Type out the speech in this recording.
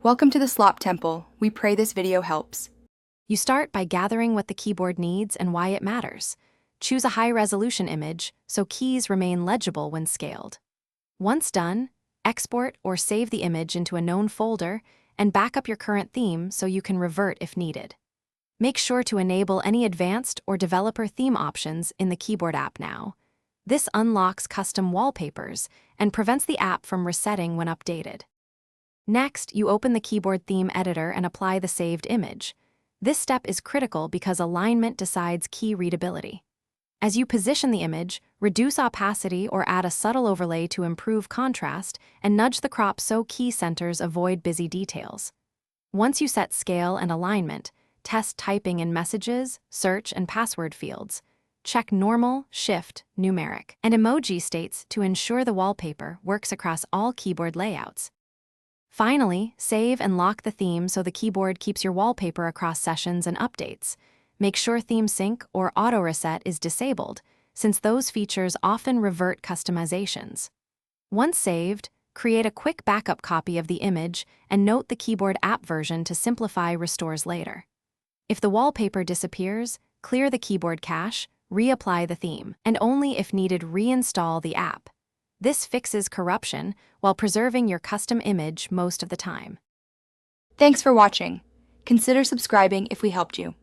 Welcome to the Slop Temple. We pray this video helps. You start by gathering what the keyboard needs and why it matters. Choose a high-resolution image so keys remain legible when scaled. Once done, export or save the image into a known folder and back up your current theme so you can revert if needed. Make sure to enable any advanced or developer theme options in the keyboard app now. This unlocks custom wallpapers and prevents the app from resetting when updated. Next, you open the keyboard theme editor and apply the saved image. This step is critical because alignment decides key readability. As you position the image, reduce opacity or add a subtle overlay to improve contrast and nudge the crop so key centers avoid busy details. Once you set scale and alignment, test typing in messages, search, and password fields. Check normal, shift, numeric, and emoji states to ensure the wallpaper works across all keyboard layouts. Finally, save and lock the theme so the keyboard keeps your wallpaper across sessions and updates. Make sure theme sync or auto reset is disabled, since those features often revert customizations. Once saved, create a quick backup copy of the image and note the keyboard app version to simplify restores later. If the wallpaper disappears, clear the keyboard cache, reapply the theme, and only if needed reinstall the app. This fixes corruption while preserving your custom image most of the time. Thanks for watching. Consider subscribing if we helped you.